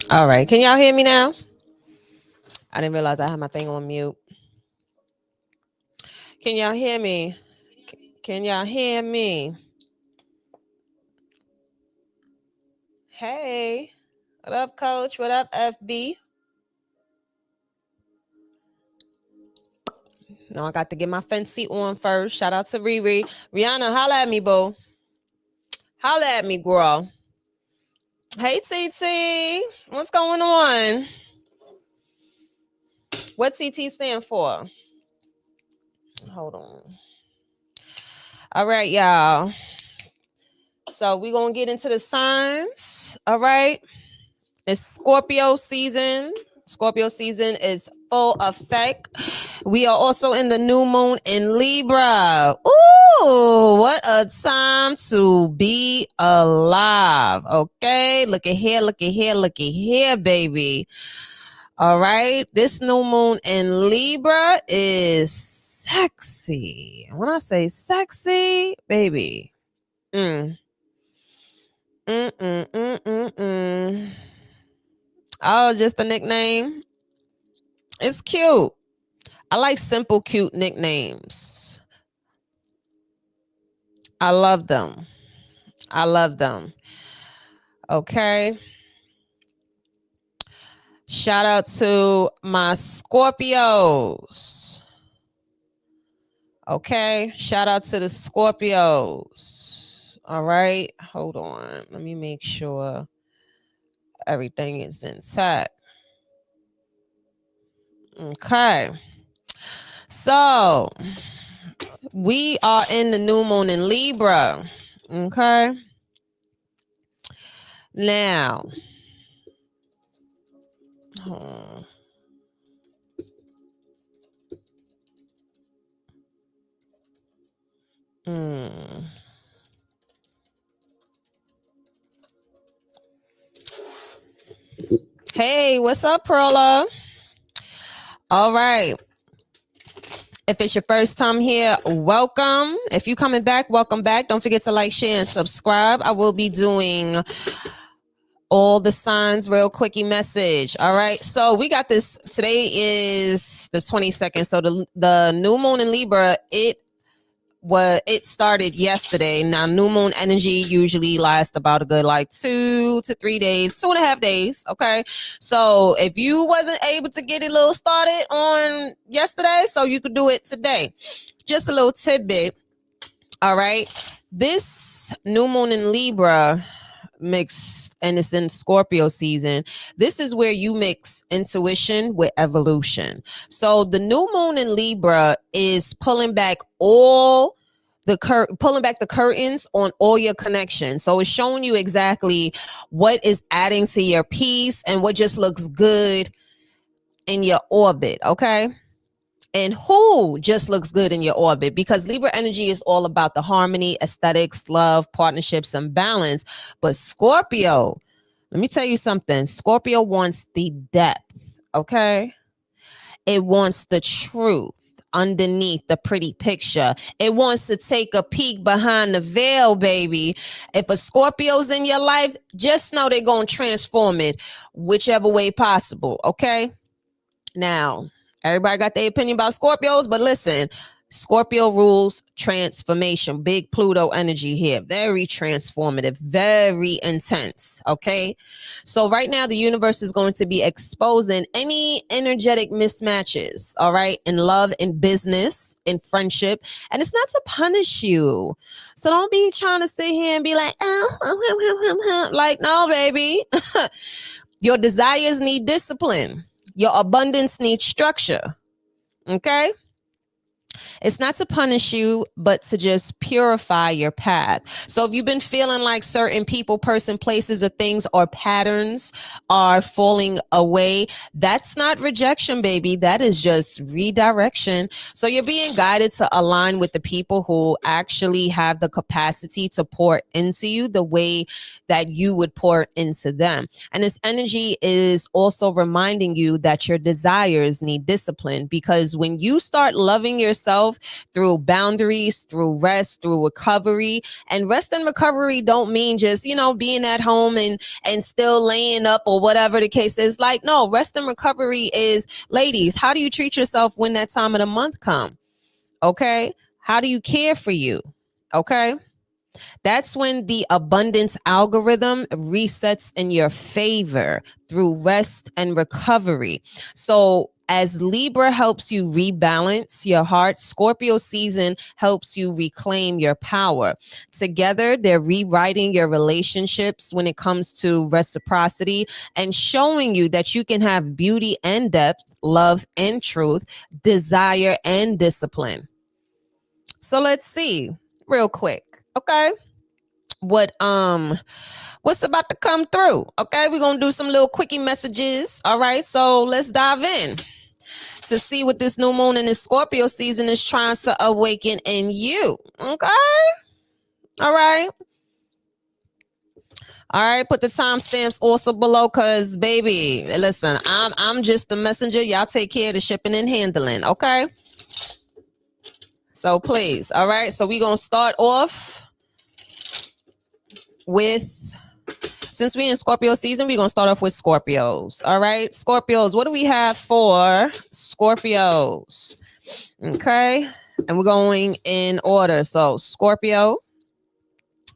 All right. Can y'all hear me now? I didn't realize I had my thing on mute. Can y'all hear me? Can y'all hear me? Hey. What up, coach? What up, FB? No, I got to get my fancy on first. Shout out to Riri. Rihanna, holla at me, boo. Holla at me, girl. Hey, TT. What's going on? What TT stand for? Hold on. All right, y'all. So we're going to get into the signs. All right. It's Scorpio season. Scorpio season is full effect. We are also in the new moon in Libra. Ooh, what a time to be alive. Okay, look at here, look at here, look at here, baby. All right, this new moon in Libra is sexy. When I say sexy, baby. Oh, just a nickname. It's cute. I like simple, cute nicknames. I love them. I love them. Okay. Shout out to my Scorpios. Okay. Shout out to the Scorpios. All right. Hold on. Let me make sure everything is intact. Okay. So we are in the new moon in Libra. Okay. Now, Hey, what's up, Perla? All right. If it's your first time here, welcome. If you're coming back, welcome back. Don't forget to like, share, and subscribe. I will be doing all the signs real quickie message. All right. So we got this. Today is the 22nd. So the new moon in Libra, it started yesterday. Now, new moon energy usually lasts about a good 2 to 3 days, 2.5 days. Okay. So if you wasn't able to get it a little started on yesterday, so you could do it today. Just a little tidbit. All right. This new moon in Libra mixed, and it's in Scorpio season. This is where you mix intuition with evolution. So the new moon in Libra is pulling back the curtains on all your connections. So it's showing you exactly what is adding to your peace and what just looks good in your orbit. Okay. And who just looks good in your orbit, because Libra energy is all about the harmony, aesthetics, love, partnerships, and balance. But Scorpio, let me tell you something. Scorpio wants the depth, okay? It wants the truth underneath the pretty picture. It wants to take a peek behind the veil, baby. If a Scorpio's in your life, just know they're going to transform it whichever way possible, okay? Now, everybody got their opinion about Scorpios, but listen, Scorpio rules transformation. Big Pluto energy here. Very transformative, very intense. Okay. So right now, the universe is going to be exposing any energetic mismatches. All right. In love, in business, in friendship. And it's not to punish you. So don't be trying to sit here and be like, oh, like, no, baby. Your desires need discipline. Your abundance needs structure. Okay. It's not to punish you, but to just purify your path. So if you've been feeling like certain people, person, places, or things or patterns are falling away, that's not rejection, baby. That is just redirection. So you're being guided to align with the people who actually have the capacity to pour into you the way that you would pour into them. And this energy is also reminding you that your desires need discipline, because when you start loving yourself yourself through boundaries, through rest, through recovery. And rest and recovery don't mean just, being at home and still laying up or whatever the case is. Like, no, rest and recovery is, ladies, how do you treat yourself when that time of the month come? Okay. How do you care for you? Okay. That's when the abundance algorithm resets in your favor through rest and recovery. So as Libra helps you rebalance your heart, Scorpio season helps you reclaim your power. Together, they're rewriting your relationships when it comes to reciprocity and showing you that you can have beauty and depth, love and truth, desire and discipline. So let's see real quick. Okay. What's about to come through? Okay, we're gonna do some little quickie messages. All right, so let's dive in to see what this new moon in this Scorpio season is trying to awaken in you. Okay, all right. All right, put the timestamps also below, cause baby, listen, I'm just a messenger. Y'all take care of the shipping and handling. Okay, so please, all right. So we're gonna start off with, since we're in Scorpio season, we're going to start off with Scorpios. All right. Scorpios, what do we have for Scorpios? Okay. And we're going in order. So Scorpio,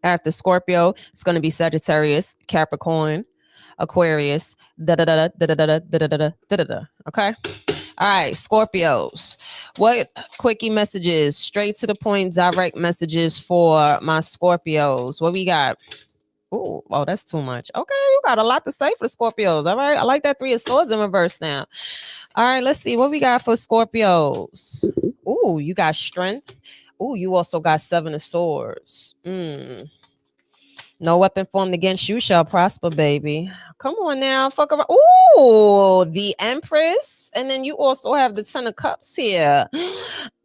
after Scorpio, it's going to be Sagittarius, Capricorn, Aquarius, da-da-da, da-da-da, da-da-da, da-da-da. Okay. All right, Scorpios. What quickie messages, straight to the point, direct messages for my Scorpios? What we got? Oh, that's too much. Okay, you got a lot to say for the Scorpios. All right, I like that 3 of Swords in reverse now. All right, let's see what we got for Scorpios. Oh, you got strength. Oh, you also got 7 of Swords. No weapon formed against you shall prosper, baby. Come on now, fuck around. Oh, the Empress. And then you also have the 10 of Cups here.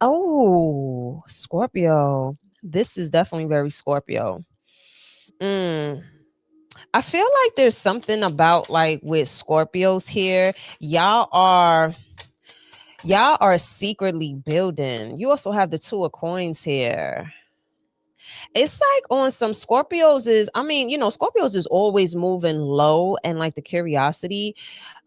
Oh, Scorpio. This is definitely very Scorpio. I feel like there's something about, like, with Scorpios here. Y'all are secretly building. You also have the 2 of Coins here. It's like on some Scorpios is, Scorpios is always moving low and like the curiosity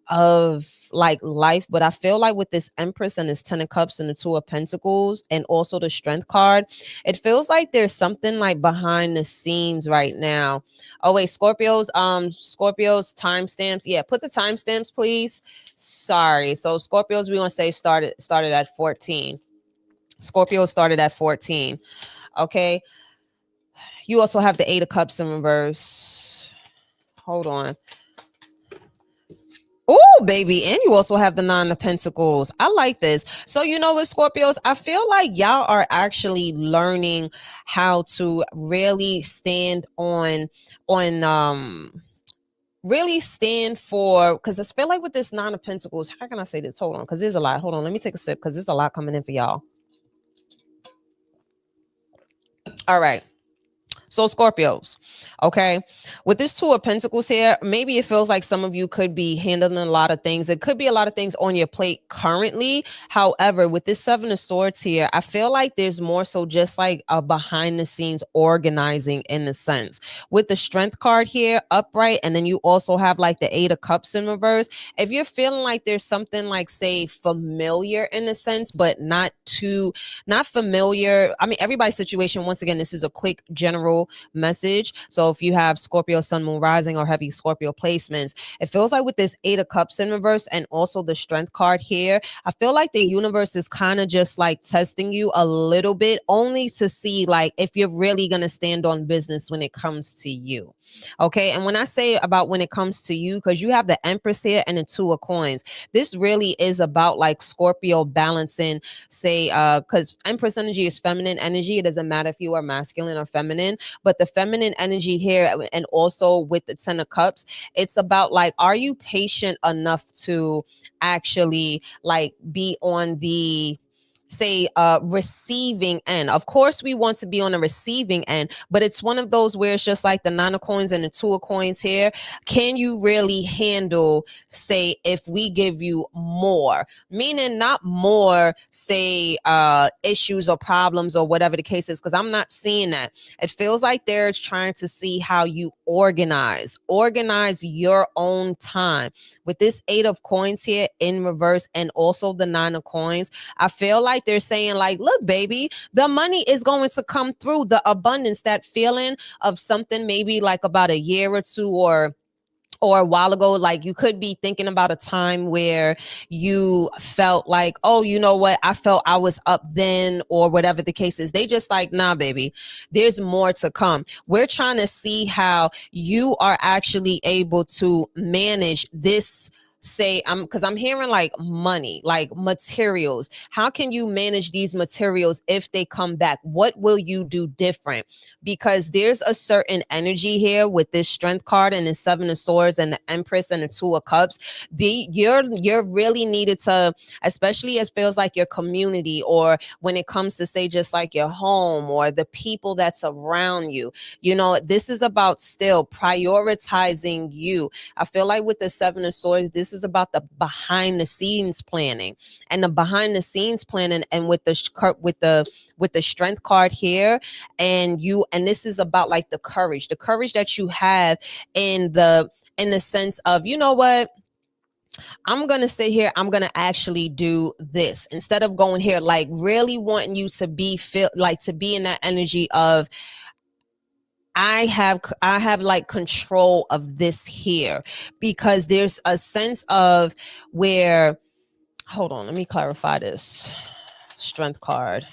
of like life, but I feel like with this Empress and this 10 of Cups and the 2 of Pentacles and also the Strength card, it feels like there's something like behind the scenes right now. Oh wait, Scorpios timestamps. Yeah, put the timestamps, please. Sorry. So Scorpios, we want to say started at 14. Scorpio started at 14. Okay. You also have the 8 of Cups in reverse. Hold on. Oh, baby. And you also have the 9 of Pentacles. I like this. So, you know what, Scorpios, I feel like y'all are actually learning how to really stand really stand for, because I feel like with this 9 of Pentacles, how can I say this? Hold on, because there's a lot. Hold on. Let me take a sip because there's a lot coming in for y'all. All right. So Scorpios, okay, with this 2 of Pentacles here, maybe it feels like some of you could be handling a lot of things. It could be a lot of things on your plate currently. However, with this 7 of Swords here, I feel like there's more so just like a behind the scenes organizing in a sense. With the Strength card here upright, and then you also have like the 8 of Cups in reverse. If you're feeling like there's something like, say, familiar in a sense, but not familiar. I mean, everybody's situation, once again, this is a quick general message. So if you have Scorpio, Sun, Moon, Rising, or heavy Scorpio placements, it feels like with this 8 of Cups in reverse and also the Strength card here, I feel like the universe is kind of just like testing you a little bit, only to see like if you're really going to stand on business when it comes to you. Okay. And when I say about when it comes to you, because you have the Empress here and the 2 of Coins, this really is about like Scorpio balancing, say, because Empress energy is feminine energy. It doesn't matter if you are masculine or feminine, but the feminine energy here, and also with the 10 of Cups, it's about like, are you patient enough to actually like be on the say receiving end. Of course we want to be on the receiving end, but it's one of those where it's just like the 9 of coins and the 2 of coins here. Can you really handle, say, if we give you more, meaning not more, say issues or problems or whatever the case is, because I'm not seeing that. It feels like they're trying to see how you organize your own time. With this 8 of coins here in reverse and also the 9 of coins, I feel like they're saying like, look, baby, the money is going to come through, the abundance, that feeling of something maybe like about a year or two or a while ago. Like you could be thinking about a time where you felt like, oh, you know what, I felt I was up then, or whatever the case is. They just like, nah, baby, there's more to come. We're trying to see how you are actually able to manage this. Say, because I'm hearing like money, like materials. How can you manage these materials if they come back? What will you do different? Because there's a certain energy here with this strength card and the 7 of swords and the empress and the 2 of cups. You're really needed to, especially as feels like your community, or when it comes to say just like your home or the people that's around you, you know, this is about still prioritizing you. I feel like with the 7 of swords, this is about the behind the scenes planning, and the behind the scenes planning, and with the strength card here, and this is about like the courage that you have in the sense of, you know what, I'm going to sit here, I'm going to actually do this, instead of going here, like really wanting you to be to be in that energy of, I have like control of this here, because there's a sense of where, hold on, let me clarify this strength card.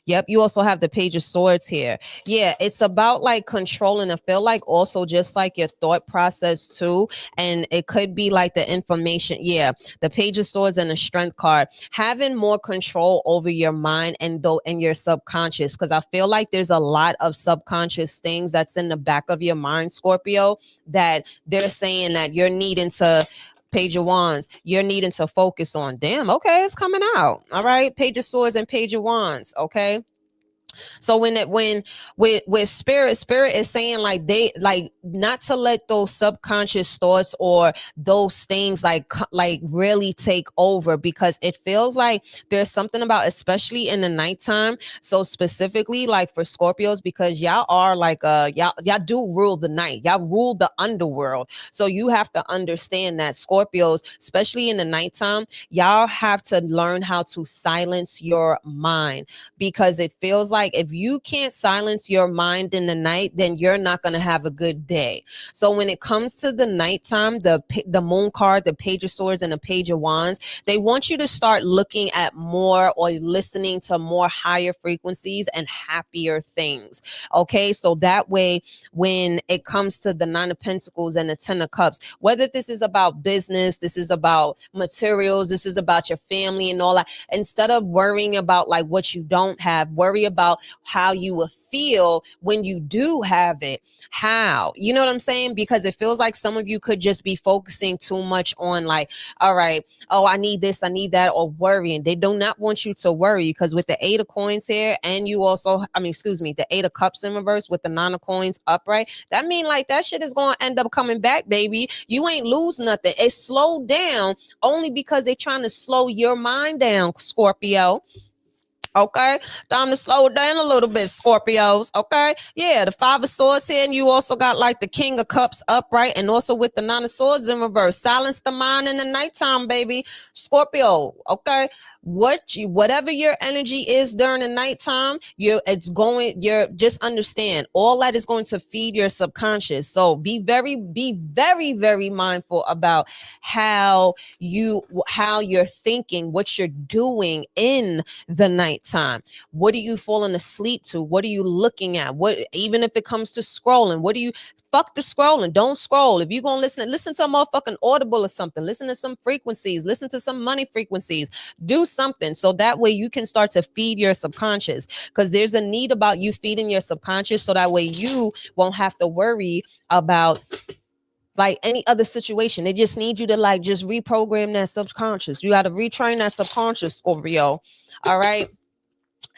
Yep, you also have the page of swords here. Yeah, it's about like controlling. I feel like also just like your thought process too. And it could be like the information. Yeah, the page of swords and the strength card. Having more control over your mind and your subconscious. Because I feel like there's a lot of subconscious things that's in the back of your mind, Scorpio, that they're saying that you're needing to, Page of Wands, you're needing to focus on. Damn, okay, it's coming out. All right, Page of Swords and Page of Wands. Okay. So with spirit is saying like they like not to let those subconscious thoughts or those things like really take over, because it feels like there's something about, especially in the nighttime. So specifically like for Scorpios, because y'all are like y'all do rule the night, y'all rule the underworld. So you have to understand that Scorpios, especially in the nighttime, y'all have to learn how to silence your mind, because it feels like if you can't silence your mind in the night, then you're not going to have a good day. So when it comes to the nighttime, the moon card, the page of swords and the page of wands, they want you to start looking at more or listening to more higher frequencies and happier things. Okay, so that way when it comes to the 9 of pentacles and the 10 of cups, whether this is about business, this is about materials, this is about your family and all that, instead of worrying about like what you don't have, worry about how you will feel when you do have it. How, you know what I'm saying? Because it feels like some of you could just be focusing too much on like, all right, oh, I need this, I need that, or worrying. They do not want you to worry, because with the 8 of coins here, and you also, the 8 of cups in reverse with the 9 of coins upright, that mean like that shit is going to end up coming back, baby. You ain't lose nothing. It slowed down only because they're trying to slow your mind down, Scorpio. Okay, time to slow it down a little bit, Scorpios. Okay, yeah, the 5 of swords here, and you also got like the King of Cups upright, and also with the 9 of swords in reverse. Silence the mind in the nighttime, baby, Scorpio. Okay, whatever your energy is during the nighttime, you're just understand all that is going to feed your subconscious. So be very, very mindful about how you're thinking, what you're doing in the nighttime. What are you falling asleep to? What are you looking at? What, even if it comes to scrolling, what do you, fuck the scrolling, don't scroll. If you're gonna listen to a motherfucking Audible or something, listen to some frequencies, listen to some money frequencies, do something, so that way you can start to feed your subconscious, because there's a need about you feeding your subconscious, so that way you won't have to worry about like any other situation. They just need you to like just reprogram that subconscious. You got to retrain that subconscious, Scorpio. All right.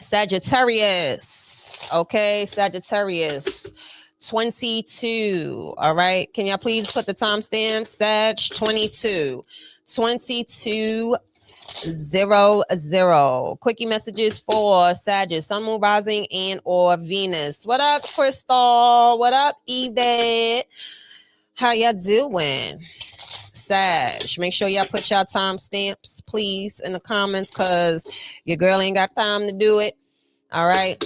Sagittarius. Okay. Sagittarius. 22. All right. Can y'all please put the timestamp? Sag 22. 2200. Quickie messages for Sagittarius, Sun, Moon, Rising, and or Venus. What up, Crystal? What up, Yvette? How y'all doing? Sag, make sure y'all put y'all timestamps, please, in the comments, because your girl ain't got time to do it. All right.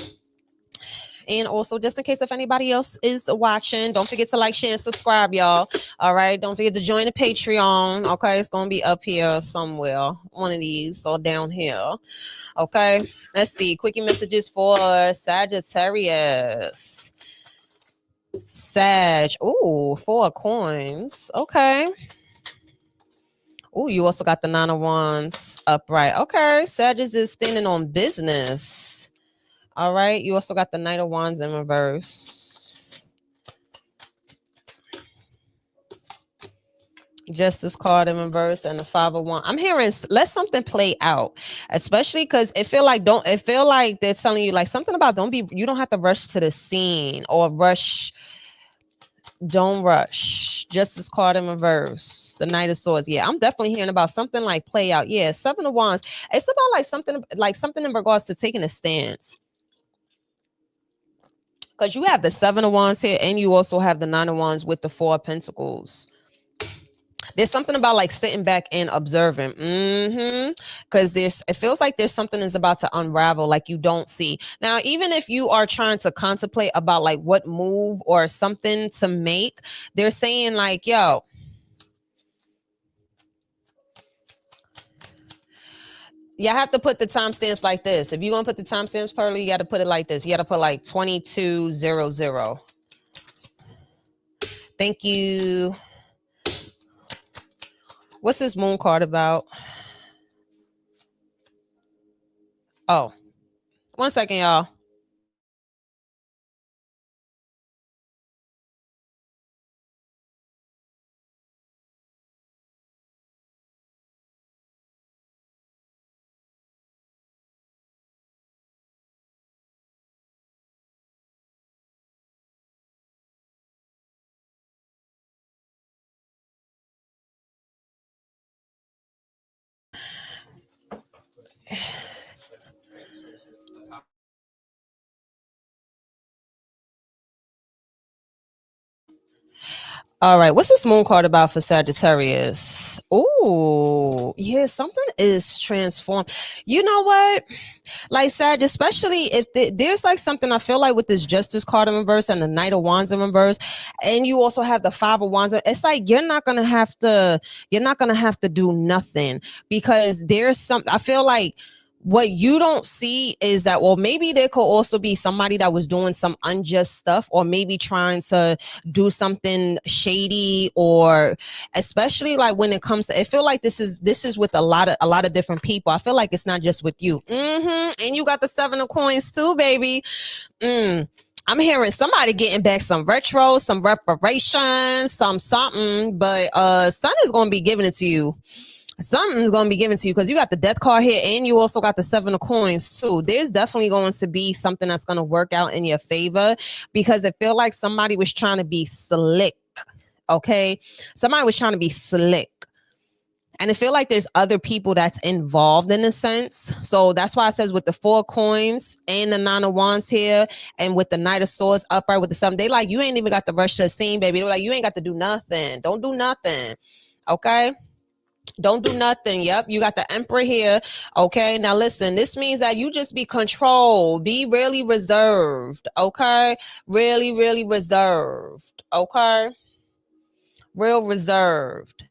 And also, just in case if anybody else is watching, don't forget to like, share, and subscribe, y'all. All right. Don't forget to join the Patreon. Okay. It's going to be up here somewhere. One of these or down here. Okay. Let's see. Quickie messages for Sagittarius. Sag. Ooh, 4 coins. Okay. Ooh, you also got the 9 of Wands upright. Okay. Sag is standing on business. All right. You also got the Knight of Wands in reverse. Justice card in reverse and the 5 of Wands. I'm hearing let something play out, especially because it feel like they're telling you like something about you don't have to rush to the scene or rush. Don't rush. Justice card in reverse. The Knight of Swords. Yeah, I'm definitely hearing about something like play out. Yeah, 7 of Wands. It's about like something in regards to taking a stance. Because you have the 7 of Wands here and you also have the 9 of Wands with the 4 of Pentacles. There's something about like sitting back and observing. Because it feels like there's something that's about to unravel like you don't see. Now, even if you are trying to contemplate about like what move or something to make, they're saying like, yo, you have to put the timestamps like this. If you're going to put the timestamps, Pearly, you got to put it like this. You got to put like 2200. Thank you. What's this moon card about? Oh, 1 second, y'all. All right, what's this moon card about for Sagittarius? Oh, yeah, something is transformed. You know what? Like Sag, especially if there's like something I feel like with this Justice card in reverse and the Knight of Wands in reverse, and you also have the 5 of Wands. It's like you're not gonna have to do nothing, because there's some. I feel like what you don't see is that, well, maybe there could also be somebody that was doing some unjust stuff, or maybe trying to do something shady, or especially like when it comes to, I feel like this is with a lot of different people. I feel like it's not just with you. And you got the 7 of coins too, baby. I'm hearing somebody getting back some retro, some reparations, something, but Sun is going to be giving it to you. Something's going to be given to you, because you got the Death card here and you also got the 7 of coins too. There's definitely going to be something that's going to work out in your favor, because it feels like somebody was trying to be slick. Okay. Somebody was trying to be slick. And I feel like there's other people that's involved in a sense. So that's why it says with the 4 coins and the 9 of Wands here, and with the Knight of Swords upright with the 7, they like, you ain't even got to rush to the scene, baby. They're like, you ain't got to do nothing. Don't do nothing. Okay. Don't do nothing. Yep. You got the Emperor here. Okay. Now listen, this means that you just be controlled. Be really reserved. Okay. Really, really reserved. Okay. Real reserved.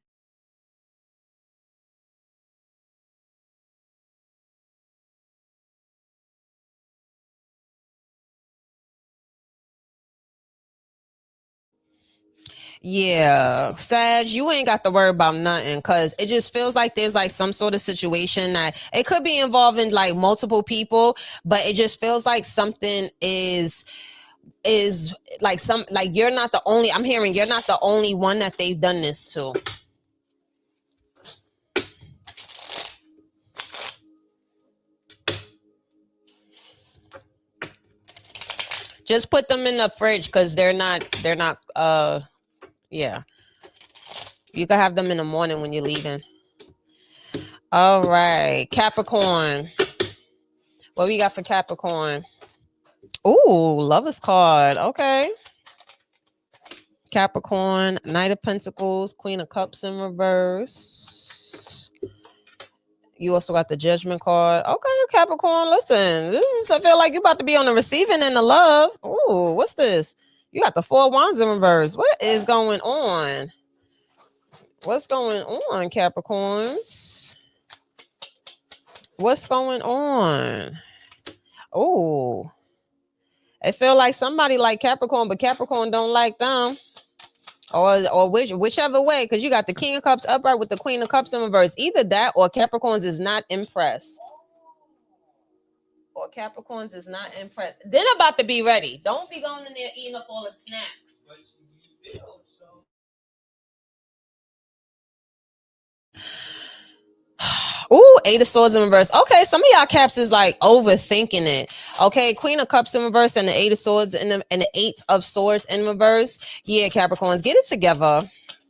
Yeah, Sag, you ain't got to worry about nothing, because it just feels like there's like some sort of situation that it could be involving like multiple people, but it just feels like something is is like you're not the only, I'm hearing you're not the only one that they've done this to. Just put them in the fridge because they're not yeah. You can have them in the morning when you're leaving. All right, Capricorn. What we got for Capricorn? Ooh, Lover's card. Okay. Capricorn, Knight of Pentacles, Queen of Cups in reverse. You also got the Judgment card. Okay, Capricorn, listen. I feel like you're about to be on the receiving end of love. Ooh, what's this? You got the Four Wands in reverse. What is going on? What's going on, Capricorns? What's going on? Oh, I feel like somebody like Capricorn, but Capricorn don't like them. Or whichever way, because you got the King of Cups upright with the Queen of Cups in reverse. Either that or Capricorns is not impressed. Or Capricorns is not impressed. They're about to be ready. Don't be going in there eating up all the snacks. Ooh, Eight of Swords in reverse. Okay, some of y'all Caps is like overthinking it. Okay, Queen of Cups in reverse and the Eight of Swords and the Eight of Swords in reverse. Yeah, Capricorns, get it together.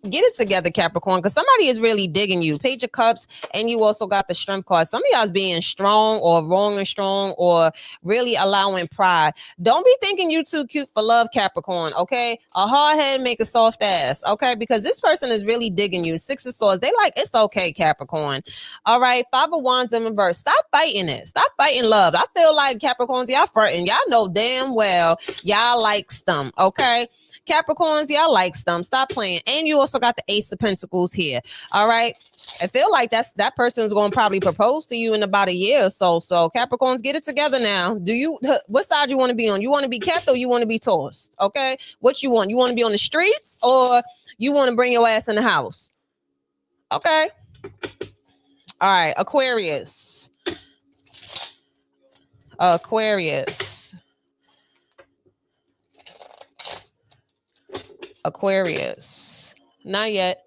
Get it together, Capricorn, because somebody is really digging you. Page of Cups, and you also got the Strength card. Some of y'all's being strong or wrong and strong or really allowing pride. Don't be thinking you too cute for love, Capricorn, okay? A hard head make a soft ass, okay? Because this person is really digging you. Six of Swords, they like, it's okay, Capricorn. All right, Five of Wands in reverse. Stop fighting it. Stop fighting love. I feel like Capricorns, y'all flirting. Y'all know damn well y'all likes them, okay? Capricorns, y'all likes them. Stop playing. And you also got the Ace of Pentacles here. All right. I feel like that person's going to probably propose to you in about a year or so. So Capricorns, get it together now. What side you want to be on? You want to be kept or you want to be tossed? Okay. What you want? You want to be on the streets or you want to bring your ass in the house? Okay. All right. Aquarius. Aquarius. Not yet.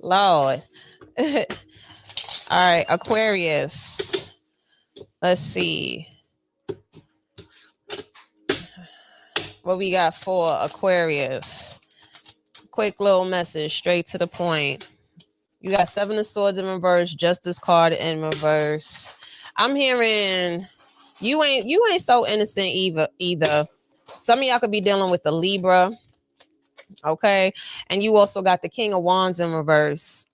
Lord. All right, Aquarius. Let's see. What we got for Aquarius? Quick little message, straight to the point. You got Seven of Swords in reverse, Justice card in reverse. I'm hearing you ain't so innocent either. Some of y'all could be dealing with the Libra. Okay. And you also got the King of Wands in reverse.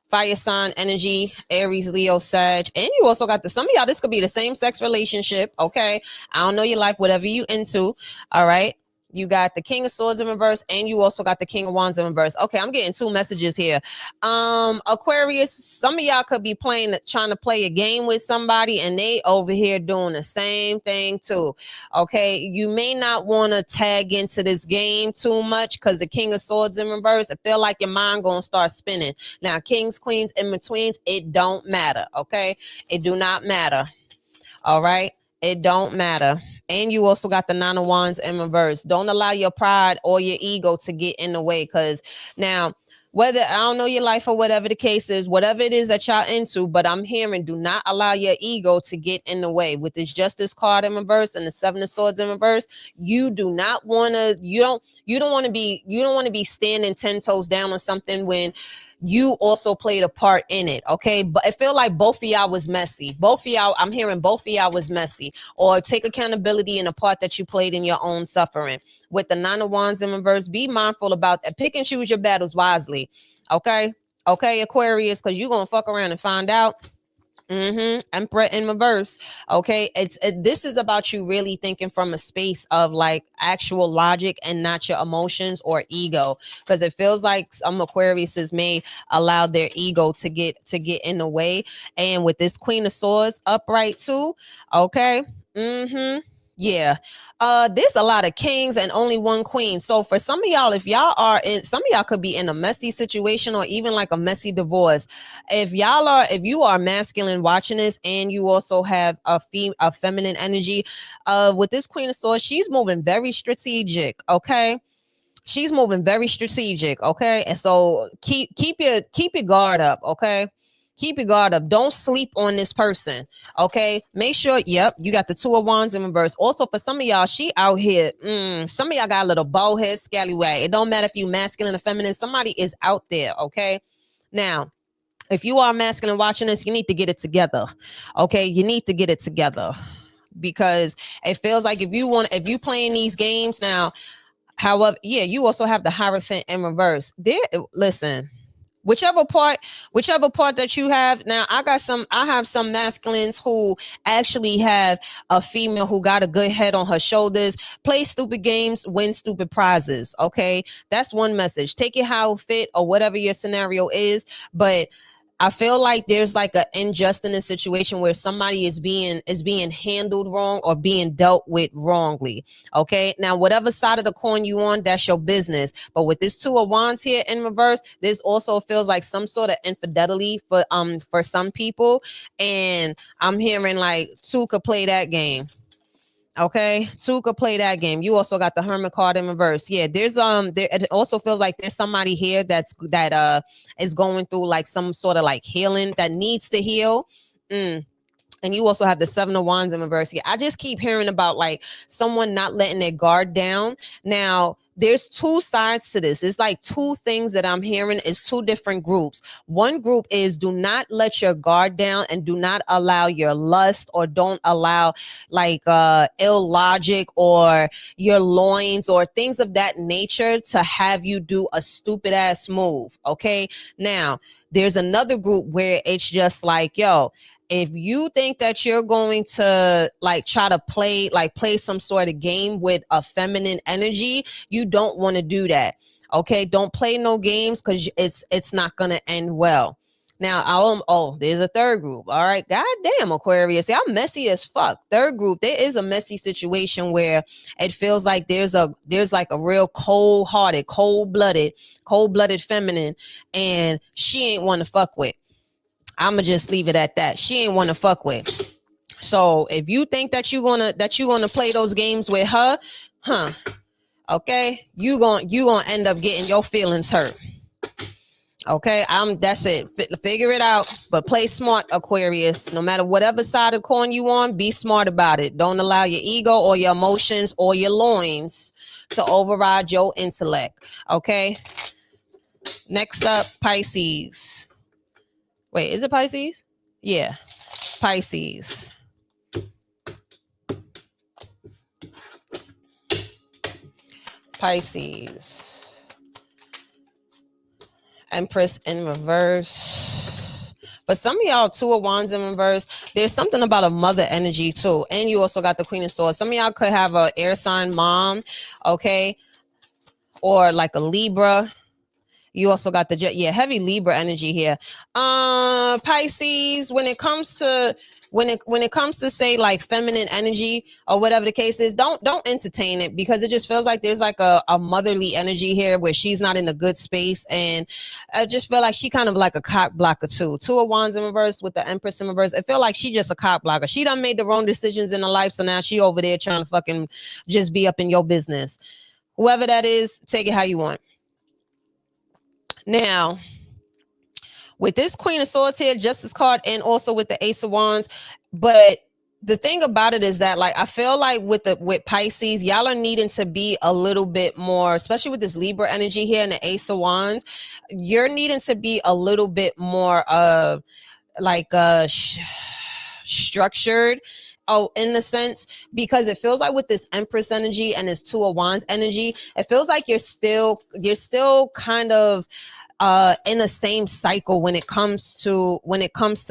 Fire sign energy, Aries, Leo, Sag. And you also got some of y'all, this could be the same sex relationship. Okay. I don't know your life, whatever you into. All right. You got the King of Swords in reverse, and you also got the King of Wands in reverse. Okay, I'm getting two messages here. Aquarius, some of y'all could be trying to play a game with somebody, and they over here doing the same thing too. Okay, you may not want to tag into this game too much because the King of Swords in reverse, I feel like your mind gonna start spinning. Now, kings, queens, in betweens, it don't matter. Okay, it do not matter. All right. It don't matter. And you also got the Nine of Wands in reverse. Don't allow your pride or your ego to get in the way. Because now, whether I don't know your life or whatever the case is, whatever it is that y'all into, but I'm hearing do not allow your ego to get in the way. With this Justice card in reverse and the Seven of Swords in reverse, you do not want to, you don't want to be standing 10 toes down on something when you also played a part in it. Okay. But I feel like both of y'all was messy. Both of y'all, I'm hearing both of y'all was messy, or take accountability in the part that you played in your own suffering. With the Nine of Wands in reverse, be mindful about that. Pick and choose your battles wisely. Okay. Okay, Aquarius, because you're going to fuck around and find out. Emperor in reverse. Okay, this is about you really thinking from a space of like actual logic and not your emotions or ego, because it feels like some Aquariuses may allow their ego to get in the way. And with this Queen of Swords upright too, okay, Yeah. There's a lot of kings and only one queen. So for some of y'all, if y'all are in, some of y'all could be in a messy situation or even like a messy divorce. If you are masculine watching this and you also have a feminine energy, with this Queen of Swords, she's moving very strategic. Okay. She's moving very strategic. Okay. And so keep your guard up. Okay. Keep your guard up. Don't sleep on this person. Okay. Make sure, yep, you got the Two of Wands in reverse. Also, for some of y'all, she out here. Some of y'all got a little bald head, scallywag. It don't matter if you masculine or feminine. Somebody is out there. Okay. Now, if you are masculine watching this, you need to get it together. Okay. You need to get it together because it feels like if you playing these games now, however, yeah, you also have the Hierophant in reverse. Listen, whichever part that you have. Now, I have some masculines who actually have a female who got a good head on her shoulders, play stupid games, win stupid prizes. Okay. That's one message. Take it how it fit or whatever your scenario is. But I feel like there's like an injustice in a situation where somebody is being handled wrong or being dealt with wrongly. Okay. Now, whatever side of the coin you on, that's your business. But with this Two of Wands here in reverse, this also feels like some sort of infidelity for some people. And I'm hearing like two could play that game. Okay, two could play that game. You also got the Hermit card in reverse. Yeah, there's it also feels like there's somebody here that is going through like some sort of like healing that needs to heal. And you also have the Seven of Wands in reverse. Yeah, I just keep hearing about like someone not letting their guard down. Now, there's two sides to this. It's like two things that I'm hearing is two different groups. One group is do not let your guard down and do not allow your lust or don't allow like ill logic or your loins or things of that nature to have you do a stupid ass move. Okay. Now, there's another group where it's just like, yo, if you think that you're going to like try to play some sort of game with a feminine energy, you don't want to do that. Okay, don't play no games because it's not gonna end well. Now, there's a third group. All right, goddamn Aquarius, y'all messy as fuck. Third group, there is a messy situation where it feels like there's like a real cold-hearted, cold-blooded feminine, and she ain't one to fuck with. I'ma just leave it at that. She ain't want to fuck with. So if you think that you're gonna play those games with her, okay, you gonna end up getting your feelings hurt. Okay, that's it. Figure it out, but play smart, Aquarius. No matter whatever side of the coin you on, be smart about it. Don't allow your ego or your emotions or your loins to override your intellect. Okay. Next up, Pisces. Wait, is it Pisces? Yeah, Pisces. Pisces. Empress in reverse. But some of y'all, Two of Wands in reverse. There's something about a mother energy too. And you also got the Queen of Swords. Some of y'all could have an air sign mom, okay? Or like a Libra. You also got the heavy Libra energy here. Pisces, when it comes to say like feminine energy or whatever the case is, don't entertain it because it just feels like there's like a motherly energy here where she's not in a good space, and I just feel like she kind of like a cock blocker too. Two of Wands in reverse with the Empress in reverse. I feel like she just a cock blocker. She done made the wrong decisions in her life, so now she over there trying to fucking just be up in your business. Whoever that is, take it how you want. Now, with this Queen of Swords here, Justice card, and also with the Ace of Wands, but the thing about it is that like I feel like with Pisces, y'all are needing to be a little bit more, especially with this Libra energy here and the Ace of Wands, you're needing to be a little bit more structured. Oh, in the sense, because it feels like with this Empress energy and this Two of Wands energy, it feels like you're still kind of in the same cycle when it comes to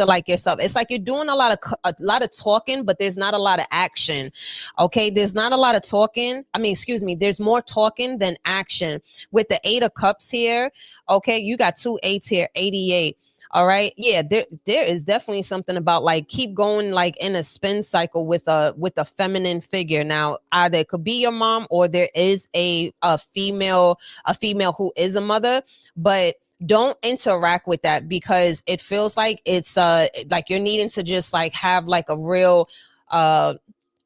like yourself. It's like you're doing a lot of talking, but there's not a lot of action. Okay, there's not a lot of talking. There's more talking than action. With the Eight of Cups here, okay, you got two eights here, 88. All right. Yeah, there is definitely something about like keep going like in a spin cycle with a feminine figure. Now, either it could be your mom or there is a female who is a mother, but don't interact with that because it feels like it's like you're needing to just like have like a real uh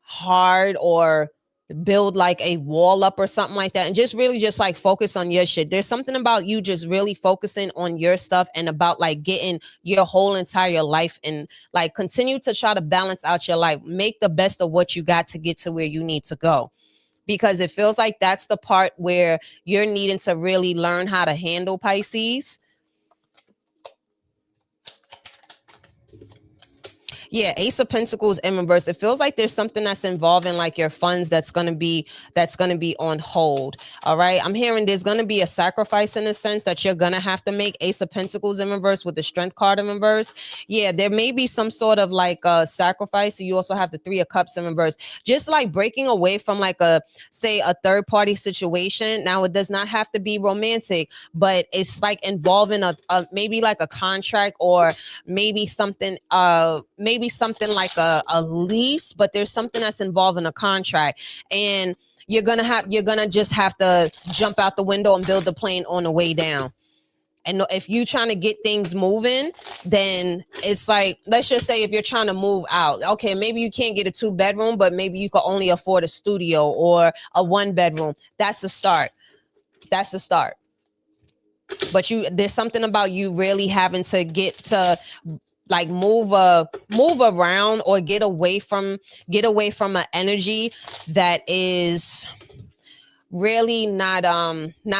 hard or build like a wall up or something like that and just really just like focus on your shit. There's something about you just really focusing on your stuff and about like getting your whole entire life and like continue to try to balance out your life. Make the best of what you got to get to where you need to go. Because it feels like that's the part where you're needing to really learn how to handle Pisces. Yeah, Ace of Pentacles in reverse. It feels like there's something that's involving like your funds that's gonna be on hold. All right. I'm hearing there's gonna be a sacrifice in a sense that you're gonna have to make. Ace of Pentacles in reverse with the Strength card in reverse. Yeah, there may be some sort of like a sacrifice. You also have the Three of Cups in reverse. Just like breaking away from like a third party situation. Now it does not have to be romantic, but it's like involving a maybe like a contract or maybe something like a lease, but there's something that's involving a contract and you're gonna just have to jump out the window and build the plane on the way down. And if you're trying to get things moving, then it's like, let's just say if you're trying to move out, okay, maybe you can't get a 2-bedroom, but maybe you can only afford a studio or a 1-bedroom. That's the start. But there's something about you really having to get to like move around or get away from an energy that is really not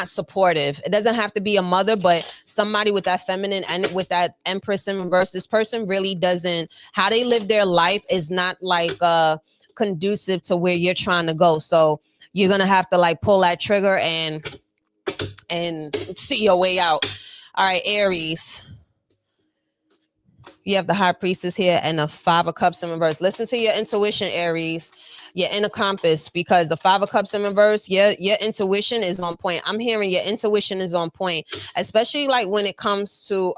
supportive. It doesn't have to be a mother, but somebody with that feminine and with that Empress in reverse. This person really doesn't, how they live their life is not like conducive to where you're trying to go. So you're gonna have to like pull that trigger and see your way out. All right, Aries. You have the High Priestess here and the Five of Cups in reverse. Listen to your intuition, Aries. Your inner compass, because the Five of Cups in reverse, your intuition is on point. I'm hearing your intuition is on point, especially like when it comes to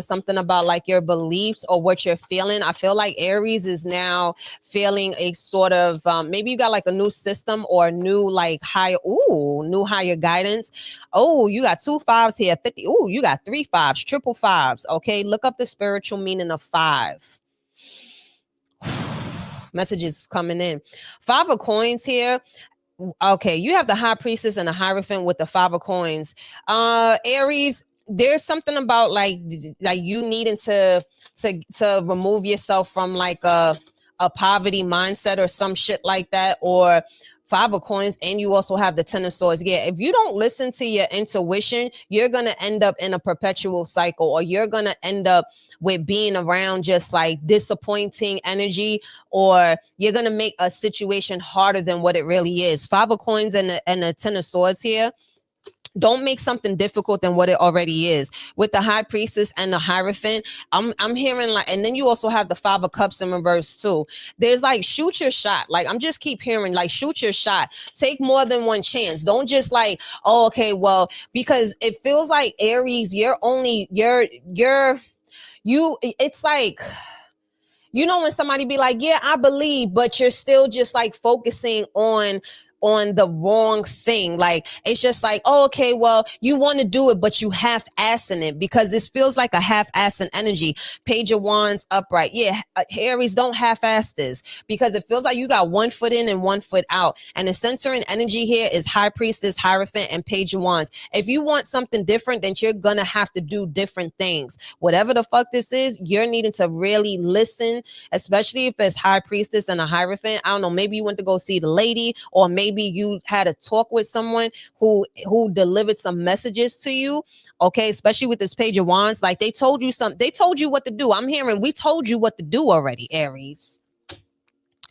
something about like your beliefs or what you're feeling. I feel like Aries is now feeling a sort of maybe you got like a new system or new like new higher guidance. Oh, you got 2 5s here, 50. Oh, you got 3 5s, triple 5s. Okay, look up the spiritual meaning of 5. Messages coming in. 5 of coins here. Okay, you have the High Priestess and the Hierophant with the 5 of coins. Aries, there's something about like you needing to remove yourself from like a poverty mindset or some shit like that, or 5 of coins, and you also have the 10 of swords. Yeah, if you don't listen to your intuition, you're gonna end up in a perpetual cycle, or you're gonna end up with being around just like disappointing energy, or you're gonna make a situation harder than what it really is. 5 of coins and the 10 of swords here. Don't make something difficult than what it already is. With the High Priestess and the Hierophant, I'm hearing like, and then you also have the 5 of Cups in reverse too. There's like, shoot your shot. Like, I'm just keep hearing like, shoot your shot. Take more than one chance. Don't just like, oh, okay, well, because it feels like Aries, it's like, you know, when somebody be like, yeah, I believe, but you're still just like focusing on the wrong thing. Like, it's just like, oh, okay, well, you want to do it, but you half-assing it, because this feels like a half-assing energy. Page of Wands upright. Yeah, Aries, don't half-ass this, because it feels like you got 1 foot in and 1 foot out. And the centering energy here is High Priestess, Hierophant, and Page of Wands. If you want something different, then you're going to have to do different things. Whatever the fuck this is, you're needing to really listen, especially if it's High Priestess and a Hierophant. I don't know, maybe you went to go see the lady, or maybe you had a talk with someone who delivered some messages to you. Okay, especially with this Page of Wands, like they told you what to do. I'm hearing we told you what to do already, Aries.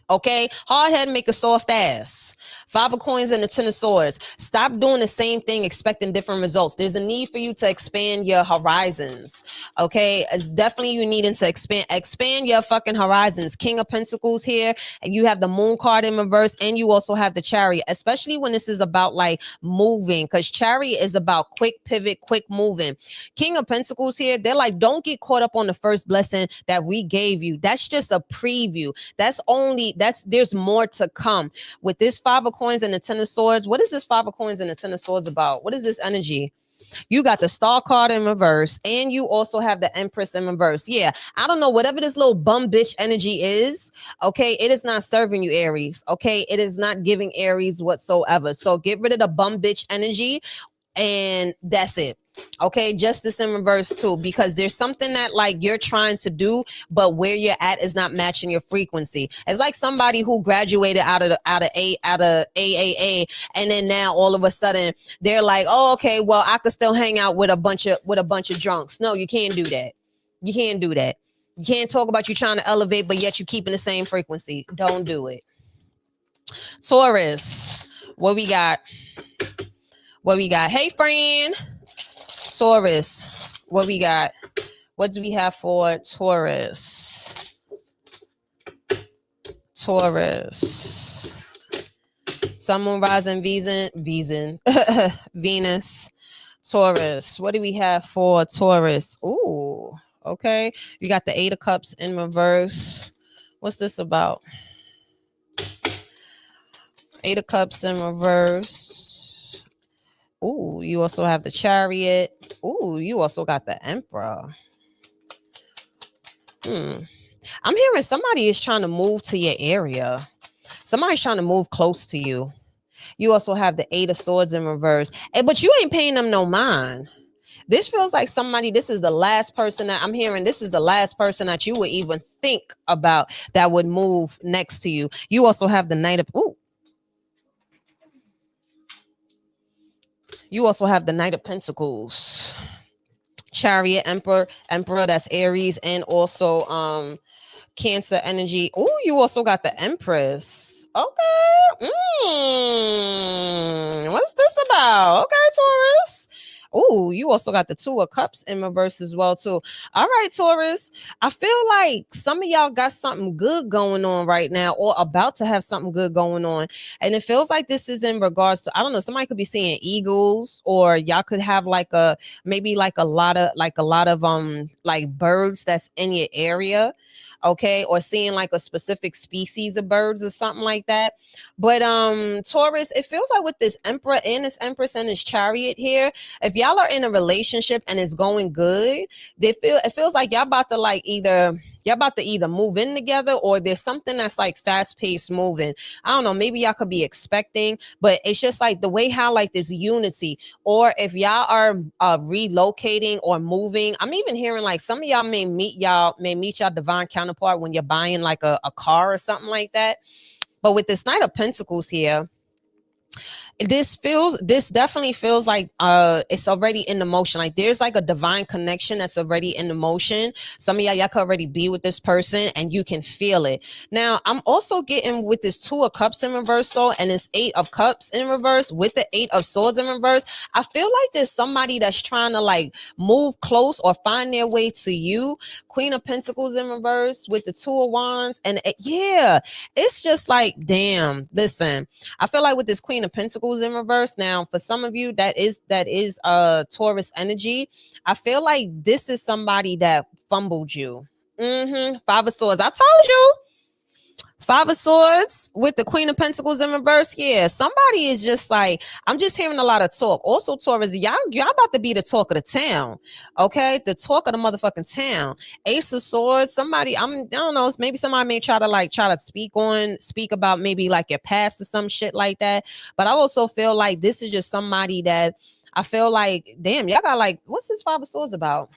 Okay, hard head make a soft ass. Five of coins and the 10 of swords. Stop doing the same thing, expecting different results. There's a need for you to expand your horizons. Okay, it's definitely you needing to expand your fucking horizons. King of Pentacles here, and you have the Moon card in reverse, and you also have the Chariot. Especially when this is about like moving, because Chariot is about quick pivot, quick moving. King of Pentacles here, they're like, don't get caught up on the first blessing that we gave you. That's just a preview. There's more to come with this Five of Coins and the 10 of Swords. What is this Five of Coins and the 10 of Swords about? What is this energy? You got the Star card in reverse, and you also have the Empress in reverse. Yeah, I don't know, whatever this little bum bitch energy is, okay, it is not serving you, Aries. Okay, it is not giving Aries whatsoever. So get rid of the bum bitch energy, and that's it. Okay, Justice in reverse too, because there's something that like you're trying to do, but where you're at is not matching your frequency. It's like somebody who graduated out of AAA, and then now all of a sudden they're like, oh, okay, well I could still hang out with a bunch of drunks. No, you can't do that. You can't do that. You can't talk about you trying to elevate, but yet you keeping the same frequency. Don't do it. Taurus, what we got? What we got? Hey, friend. Taurus, what we got? What do we have for Taurus? Taurus. Sun, Moon, Rising, Venus. Taurus. What do we have for Taurus? Ooh, okay. You got the Eight of Cups in reverse. What's this about? Eight of Cups in reverse. Ooh, you also have the Chariot. Ooh, you also got the Emperor. I'm hearing somebody is trying to move to your area. Somebody's trying to move close to you. You also have the Eight of Swords in reverse. But you ain't paying them no mind. This feels like somebody, this is the last person that I'm hearing. This is the last person that you would even think about that would move next to you. You also have the Knight of... Ooh. You also have the Knight of Pentacles, Chariot, Emperor, that's Aries, and also Cancer energy. Oh, you also got the Empress. Okay. What's this about? Okay, Taurus. Oh, you also got the Two of Cups in reverse as well, too. All right, Taurus. I feel like some of y'all got something good going on right now, or about to have something good going on. And it feels like this is in regards to, I don't know, somebody could be seeing eagles, or y'all could have like a lot of like birds that's in your area. Okay, or seeing like a specific species of birds or something like that. But Taurus, it feels like with this Emperor and this Empress and this Chariot here, if y'all are in a relationship and it's going good, it feels like y'all about to either move in together, or there's something that's like fast-paced moving. I don't know, maybe y'all could be expecting, but it's just like the way how like this unity, or if y'all are relocating or moving. I'm even hearing like some of y'all may meet y'all divine counterpart when you're buying like a car or something like that. But with this Knight of Pentacles here, this definitely feels like it's already in the motion. Like there's like a divine connection that's already in the motion. Some of y'all could already be with this person and you can feel it. Now I'm also getting with this Two of Cups in reverse though, and this Eight of Cups in reverse with the Eight of Swords in reverse. I feel like there's somebody that's trying to like move close or find their way to you. Queen of Pentacles in reverse with the Two of Wands, and yeah, it's just like, damn, listen, I feel like with this Queen of Pentacles in reverse, now for some of you that is Taurus energy, I feel like this is somebody that fumbled you. Five of Swords, I told you. Five of Swords with the Queen of Pentacles in reverse. Yeah, somebody is just like, I'm just hearing a lot of talk. Also, Taurus, y'all about to be the talk of the town. Okay, the talk of the motherfucking town. Ace of Swords. Somebody, I don't know. Maybe somebody may try to speak about maybe like your past or some shit like that. But I also feel like this is just somebody that I feel like, damn, y'all got like, what's this Five of Swords about?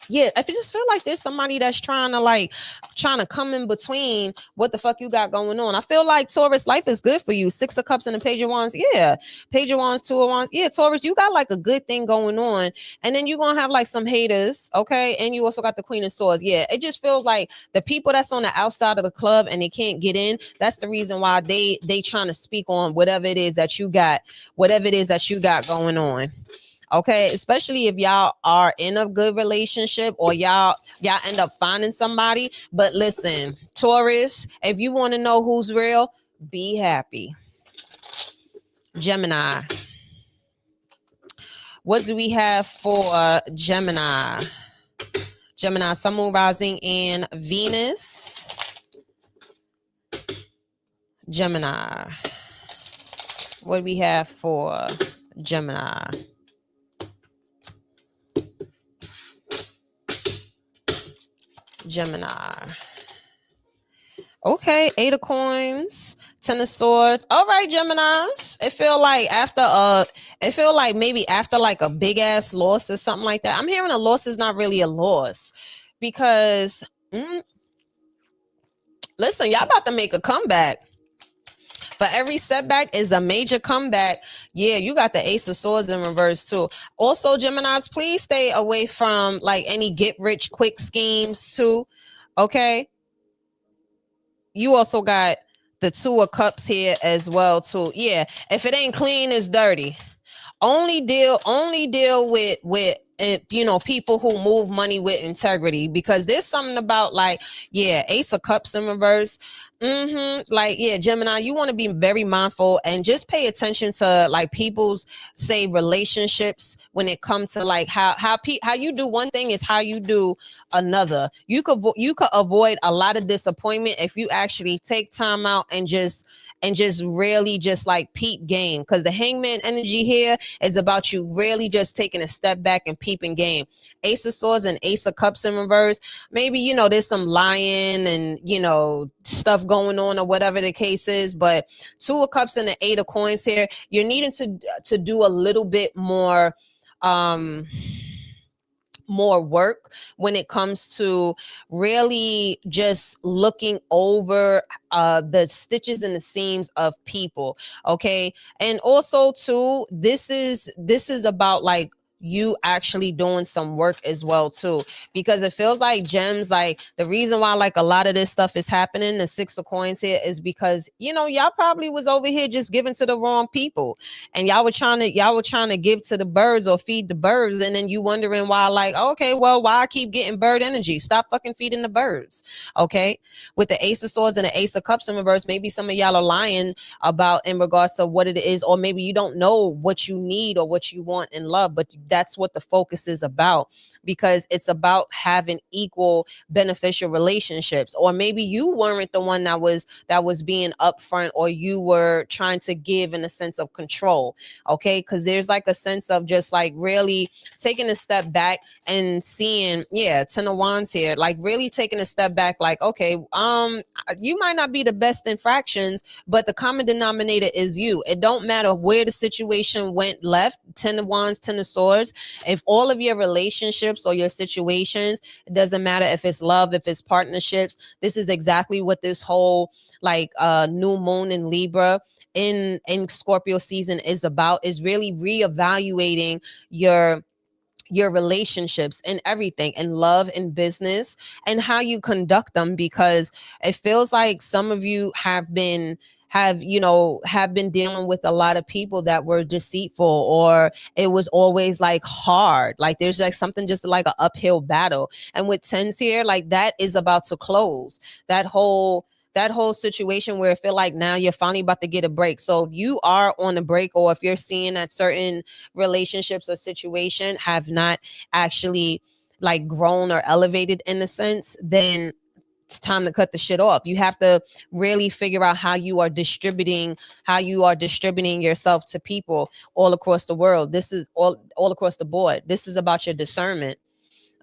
yeah, I just feel like there's somebody that's trying to come in between what the fuck you got going on. I feel like Taurus, life is good for you. Six of Cups and the Page of Wands. Yeah. Page of Wands, Two of Wands. Yeah, Taurus, you got like a good thing going on. And then you're gonna have like some haters, okay? And you also got the Queen of Swords. Yeah, it just feels like the people that's on the outside of the club and they can't get in. That's the reason why they trying to speak on whatever it is that you got, going on. Okay, especially if y'all are in a good relationship or y'all end up finding somebody. But listen, Taurus, if you want to know who's real, be happy. Gemini. What do we have for Gemini? Gemini, Sun, Moon, Rising, and Venus. Gemini. What do we have for Gemini? Gemini. Okay, Eight of Coins, Ten of Swords. All right, Geminis. It feel like maybe after like a big ass loss or something like that. I'm hearing a loss is not really a loss because listen, y'all about to make a comeback. For every setback is a major comeback. Yeah, you got the Ace of Swords in reverse too. Also, Geminis, please stay away from like any get rich quick schemes too. Okay. You also got the Two of Cups here as well too. Yeah, if it ain't clean, it's dirty. Only deal with people who move money with integrity, because there's something about like, yeah, Ace of Cups in reverse. Like, yeah, Gemini, you want to be very mindful and just pay attention to like people's say relationships when it comes to like how you do one thing is how you do another. You could avoid a lot of disappointment if you actually take time out and just really just like peep game, because the Hangman energy here is about you really just taking a step back and peeping game. Ace of Swords and Ace of Cups in reverse. Maybe, there's some lying and, stuff going on or whatever the case is. But Two of Cups and the Eight of Coins here, you're needing to do a little bit more work when it comes to really just looking over the stitches and the seams of people. Okay. And also too, this is about like you actually doing some work as well too, because it feels like Gems, like the reason why like a lot of this stuff is happening, the Six of Coins here, is because y'all probably was over here just giving to the wrong people, and y'all were trying to give to the birds or feed the birds, and then you wondering why, like, okay, well, why I keep getting bird energy? Stop fucking feeding the birds. Okay, with the Ace of Swords and the Ace of Cups in reverse, maybe some of y'all are lying about in regards to what it is, or maybe you don't know what you need or what you want in love, but that's what the focus is about, because it's about having equal beneficial relationships. Or maybe you weren't the one that was being upfront, or you were trying to give in a sense of control. Okay, because there's like a sense of just like really taking a step back and seeing, yeah, Ten of Wands here, like really taking a step back, like, okay, you might not be the best in fractions, but the common denominator is you. It don't matter where the situation went left. Ten of Wands, Ten of Swords. If all of your relationships or your situations, it doesn't matter if it's love, if it's partnerships, this is exactly what this whole like new moon in Libra in Scorpio season is about, is really reevaluating your relationships and everything, and love and business, and how you conduct them, because it feels like some of you have been dealing with a lot of people that were deceitful, or it was always like hard, like there's like something just like an uphill battle. And with tens here, like that is about to close. That whole situation where I feel like now you're finally about to get a break. So if you are on a break, or if you're seeing that certain relationships or situation have not actually like grown or elevated in a sense, then it's time to cut the shit off. You have to really figure out how you are distributing yourself to people all across the world. This is all across the board. This is about your discernment.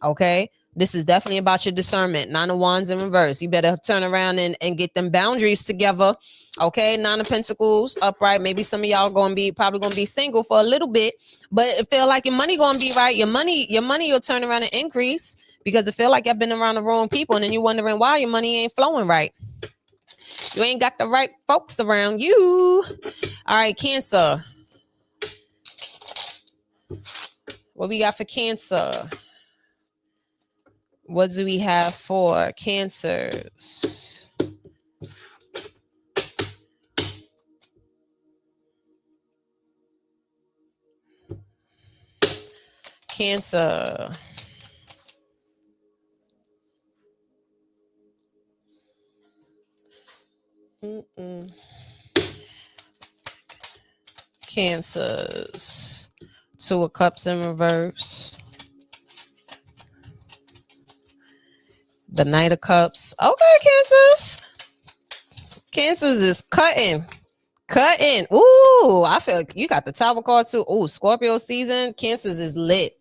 Okay. This is definitely about your discernment. Nine of Wands in reverse. You better turn around and get them boundaries together. Okay. Nine of Pentacles upright. Maybe some of y'all probably gonna be single for a little bit, but it feel like your money gonna be right. Your money will turn around and increase. because it feel like you've been around the wrong people, and then you're wondering why your money ain't flowing right. You ain't got the right folks around you. All right, Cancer. What we got for Cancer? What do we have for Cancers? Cancer. Cancers. Two of Cups in reverse. The Knight of Cups. Okay, Cancers. Cancers is cutting. Ooh, I feel like you got the Tower card too. Ooh, Scorpio season. Cancers is lit.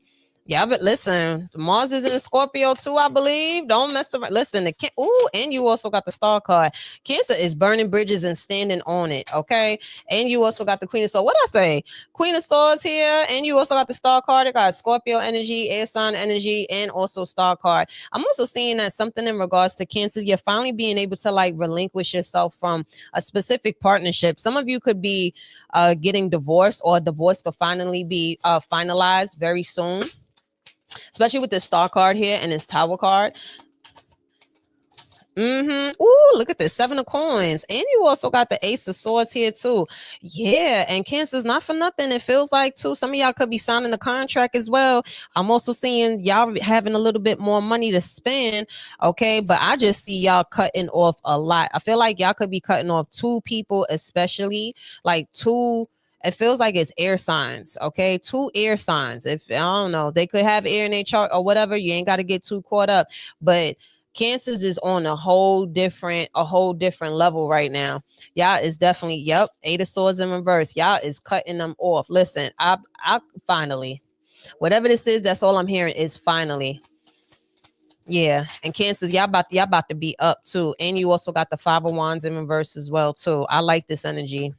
Yeah, but listen, Mars is in Scorpio too, I believe. Don't mess around. Listen, and you also got the Star card. Cancer is burning bridges and standing on it, okay? And you also got the Queen of Swords. What I say? Queen of Swords here, and you also got the Star card. It got Scorpio energy, air sign energy, and also Star card. I'm also seeing that something in regards to Cancer, you're finally being able to like relinquish yourself from a specific partnership. Some of you could be getting divorced, or divorce could finally be finalized very soon. Especially with this Star card here and this Tower card. Ooh, look at this 7 of Coins. And you also got the Ace of Swords here too. Yeah, and Cancer's not for nothing. It feels like too, some of y'all could be signing a contract as well. I'm also seeing y'all having a little bit more money to spend. Okay, but I just see y'all cutting off a lot. I feel like y'all could be cutting off 2 people, especially like 2. It feels like it's air signs, okay? 2 air signs. If I don't know, they could have air in their chart or whatever. You ain't got to get too caught up. But Cancers is on a whole different level right now. Y'all is definitely, yep, 8 of Swords in reverse. Y'all is cutting them off. Listen, I finally, whatever this is, that's all I'm hearing is finally. Yeah, and Cancers, y'all about to be up too. And you also got the 5 of Wands in reverse as well too. I like this energy.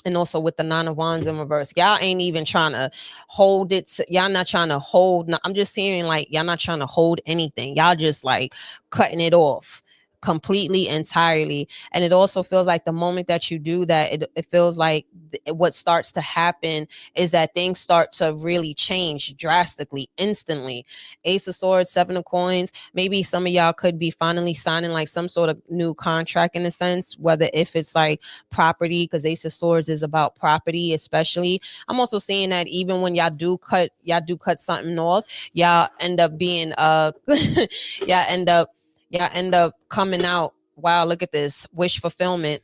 And also with the 9 of Wands in reverse, y'all ain't even trying to hold it. Y'all not trying to hold. No, I'm just hearing like y'all not trying to hold anything. Y'all just like cutting it off completely, entirely. And it also feels like the moment that you do that, it feels like what starts to happen is that things start to really change drastically, instantly. Ace of Swords, 7 of Coins. Maybe some of y'all could be finally signing like some sort of new contract in a sense, whether if it's like property, because Ace of Swords is about property, especially. I'm also seeing that even when y'all do cut something off, y'all end up being y'all end up coming out. Wow, look at this wish fulfillment.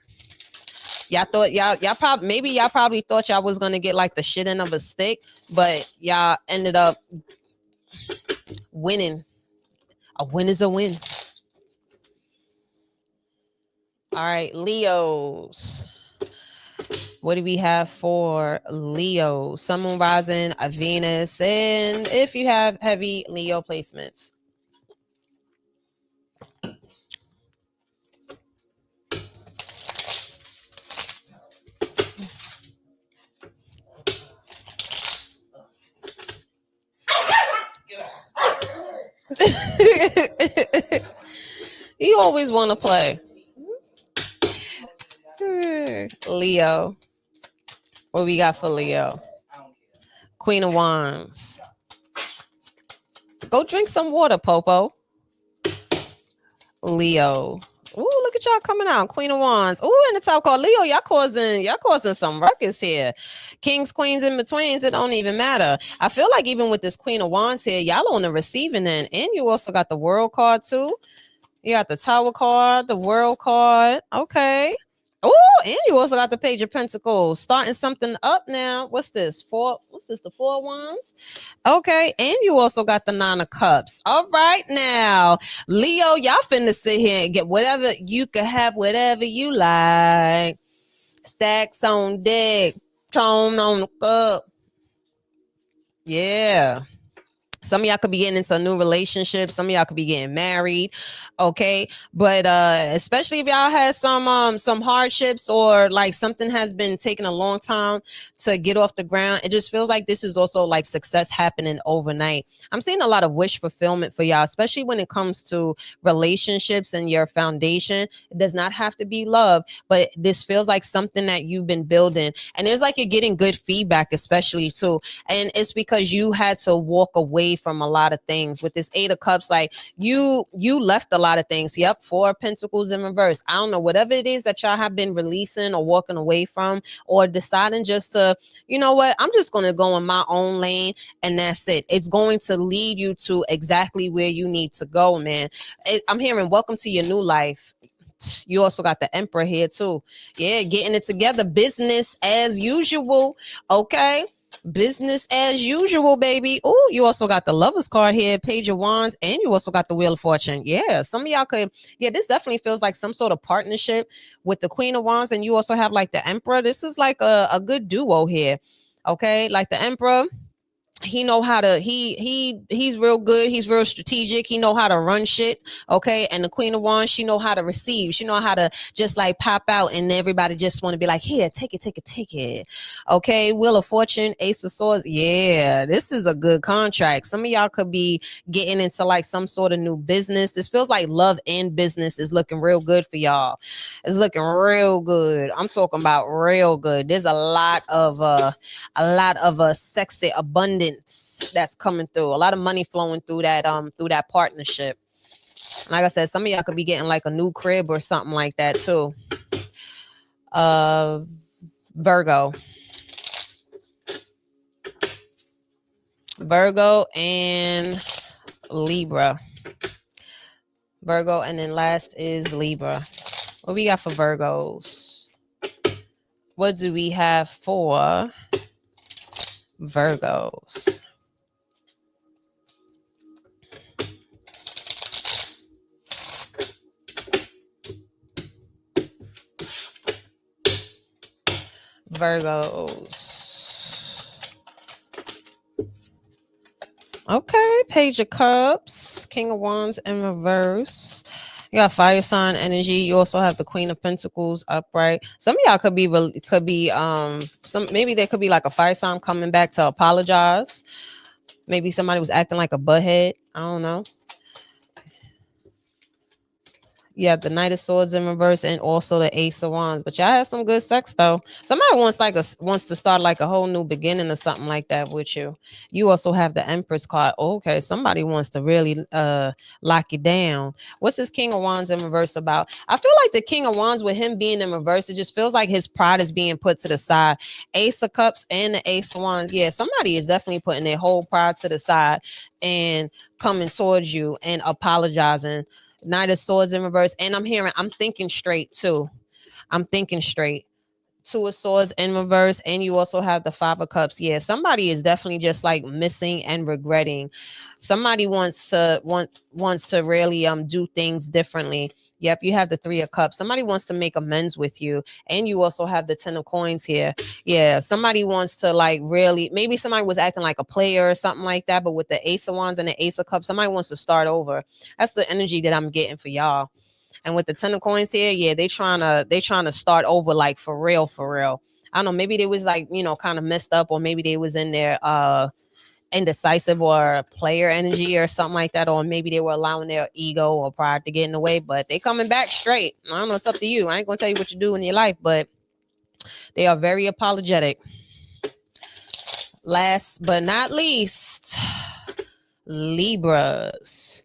Y'all thought y'all probably thought y'all was gonna get like the shit end of a stick, but y'all ended up winning. A win is a win. All right, Leos. What do we have for Leo? Sun, Moon, Rising, a Venus, and if you have heavy Leo placements. You always want to play. Leo. What we got for Leo? Queen of Wands. Go drink some water, Popo. Leo. Ooh, look at y'all coming out. Queen of Wands. Ooh, and the top called Leo. Y'all causing some ruckus here. Kings, queens, in betweens. It don't even matter. I feel like even with this Queen of Wands here, y'all on the receiving end. And you also got the World card too. You got the Tower card, the World card. Okay. Oh, and you also got the Page of Pentacles. Starting something up now. What's this? The 4 of Wands? Okay. And you also got the 9 of Cups. All right now. Leo, y'all finna sit here and get whatever. You can have whatever you like. Stacks on deck. Tone on the cup. Yeah. Some of y'all could be getting into a new relationship. Some of y'all could be getting married. Okay. But especially if y'all had some hardships, or like something has been taking a long time to get off the ground, it just feels like this is also like success happening overnight. I'm seeing a lot of wish fulfillment for y'all, especially when it comes to relationships and your foundation. It does not have to be love, but this feels like something that you've been building. And it's like you're getting good feedback, especially too. And it's because you had to walk away from a lot of things. With this 8 of Cups, like you left a lot of things. Yep, 4 of Pentacles in reverse. I don't know, whatever it is that y'all have been releasing or walking away from, or deciding just to, you know what, I'm just going to go in my own lane, and that's it. It's going to lead you to exactly where you need to go, man. I'm hearing welcome to your new life. You also got the Emperor here too. Yeah, getting it together. Business as usual. Okay. Business as usual, baby. Oh, you also got the Lovers card here, Page of Wands, and you also got the Wheel of Fortune. Yeah, some of y'all could, yeah, this definitely feels like some sort of partnership with the Queen of Wands, and you also have like the Emperor. This is like a good duo here. Okay, like the Emperor, he know how to, he's real good, he's real strategic, he know how to run shit. Okay, and the Queen of Wands, she know how to receive, she know how to just like pop out, and everybody just want to be like, here, take it. Okay, Wheel of Fortune, Ace of Swords. Yeah, this is a good contract. Some of y'all could be getting into like some sort of new business. This feels like love and business is looking real good for y'all. It's looking real good. I'm talking about real good. There's a lot of sexy abundance that's coming through, a lot of money flowing through that partnership. Like I said, some of y'all could be getting like a new crib or something like that too. Virgo and Libra. Virgo, and then last is Libra. What we got for Virgos? What do we have for Virgos? Virgos. Okay, Page of Cups, King of Wands in reverse. You got fire sign energy. You also have the Queen of Pentacles upright. Some of y'all could be maybe there could be like a fire sign coming back to apologize. Maybe somebody was acting like a butthead. I don't know. You have the Knight of Swords in reverse, and also the Ace of Wands. But y'all had some good sex though. Somebody wants to start like a whole new beginning or something like that with you. You also have the Empress card. Okay, somebody wants to really lock you down. What's this King of Wands in reverse about? I feel like the King of Wands, with him being in reverse, it just feels like his pride is being put to the side. Ace of Cups and the Ace of Wands. Yeah, somebody is definitely putting their whole pride to the side and coming towards you and apologizing. Knight of Swords in reverse. And I'm thinking straight too. I'm thinking straight. 2 of Swords in reverse. And you also have the 5 of Cups. Yeah, somebody is definitely just like missing and regretting. Somebody wants to really do things differently. Yep, you have the 3 of Cups. Somebody wants to make amends with you. And you also have the 10 of Coins here. Yeah, somebody wants to like really, maybe somebody was acting like a player or something like that. But with the Ace of Wands and the Ace of Cups, somebody wants to start over. That's the energy that I'm getting for y'all. And with the 10 of Coins here, yeah, they trying to start over, like for real. I don't know, maybe they was like, kind of messed up, or maybe they was in their indecisive or player energy or something like that, or maybe they were allowing their ego or pride to get in the way, but they coming back straight. I don't know, it's up to you. I ain't gonna tell you what you do in your life, but they are very apologetic. Last but not least, Libras.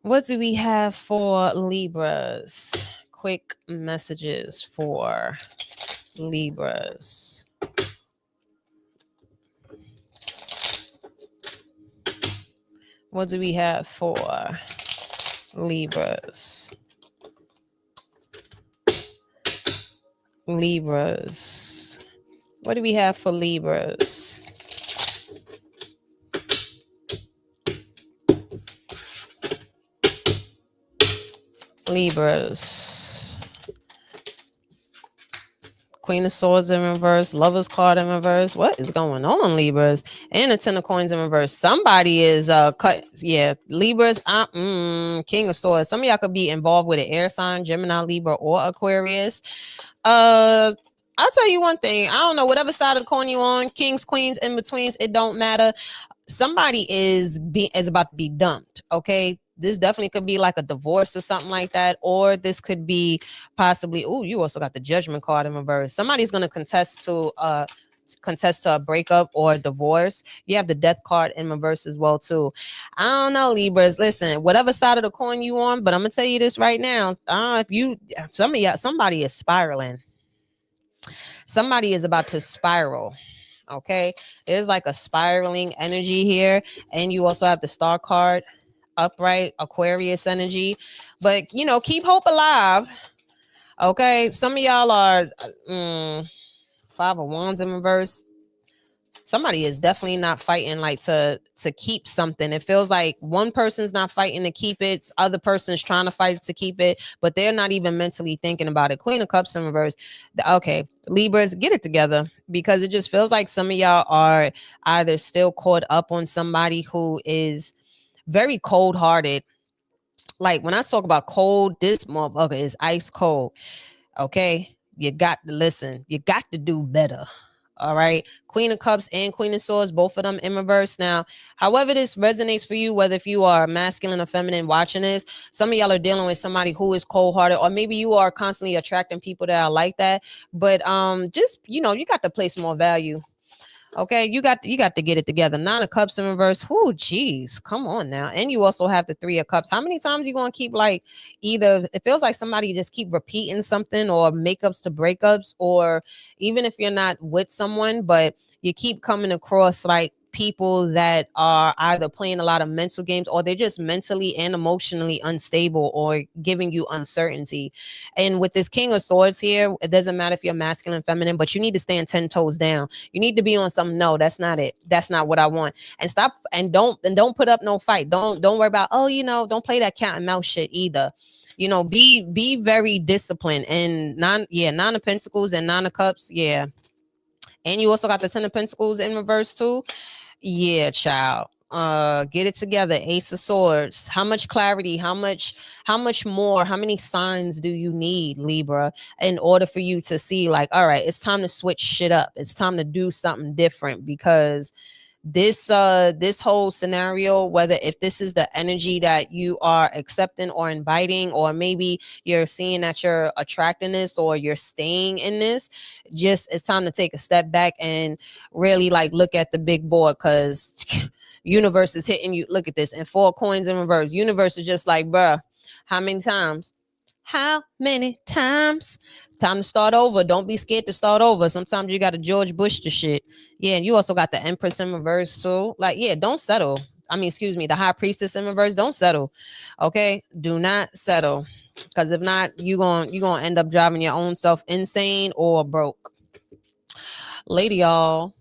What do we have for Libras? Quick messages for Libras. What do we have for Libras? Libras. What do we have for Libras? Libras. Queen of Swords in reverse, Lover's card in reverse. What is going on, Libras? And the Ten of Coins in reverse. Somebody is cut. Yeah, Libras. King of Swords. Some of y'all could be involved with an air sign, Gemini, Libra, or Aquarius. I'll tell you one thing. I don't know, whatever side of the coin you on, kings, queens, in betweens, it don't matter. Somebody is about to be dumped. Okay. This definitely could be like a divorce or something like that, or this could be possibly. Oh, you also got the Judgment card in reverse. Somebody's going to contest to a breakup or a divorce. You have the Death card in reverse as well too. I don't know, Libras. Listen, whatever side of the coin you on, but I'm gonna tell you this right now. Somebody is spiraling. Somebody is about to spiral. Okay, there's like a spiraling energy here, and you also have the Star card upright, Aquarius energy. But keep hope alive. Okay, some of y'all are Five of Wands in reverse. Somebody is definitely not fighting like to keep something. It feels like one person's not fighting to keep it, other person's trying to fight to keep it, but they're not even mentally thinking about it. Queen of Cups in reverse. Okay, Libras, get it together, because it just feels like some of y'all are either still caught up on somebody who is very cold-hearted. Like when I talk about cold, this motherfucker is ice cold. Okay, you got to listen. You got to do better. All right, Queen of Cups and Queen of Swords, both of them in reverse. Now, however this resonates for you, whether if you are masculine or feminine watching this, some of y'all are dealing with somebody who is cold-hearted, or maybe you are constantly attracting people that are like that. But just you got to place more value. Okay, you got to get it together. Nine of Cups in reverse. Whoo, geez, come on now. And you also have the Three of Cups. How many times you gonna keep like either? It feels like somebody just keep repeating something, or makeups to breakups, or even if you're not with someone, but you keep coming across like people that are either playing a lot of mental games, or they're just mentally and emotionally unstable, or giving you uncertainty. And with this King of Swords here, it doesn't matter if you're masculine, feminine, but you need to stand 10 toes down. You need to be on some. No, that's not it. That's not what I want. And stop and don't put up no fight. Don't worry about, don't play that cat and mouse shit either. Be very disciplined. And Nine of Pentacles and Nine of Cups. Yeah. And you also got the Ten of Pentacles in reverse too. Yeah, child. Get it together. Ace of Swords. How much clarity? How much more? How many signs do you need, Libra, in order for you to see like, all right, it's time to switch shit up. It's time to do something different, because this whole scenario, whether if this is the energy that you are accepting or inviting, or maybe you're seeing that you're attracting this, or you're staying in this, just it's time to take a step back and really like look at the big board, because universe is hitting you. Look at this, and Four Coins in reverse. Universe is just like, bruh, how many times? Time to start over. Don't be scared to start over. Sometimes you got to George Bush the shit. Yeah, and you also got the Empress in reverse too. Like, yeah, don't settle. The High Priestess in reverse. Don't settle. Okay, do not settle, because if not, you gonna end up driving your own self insane or broke. Lady, y'all,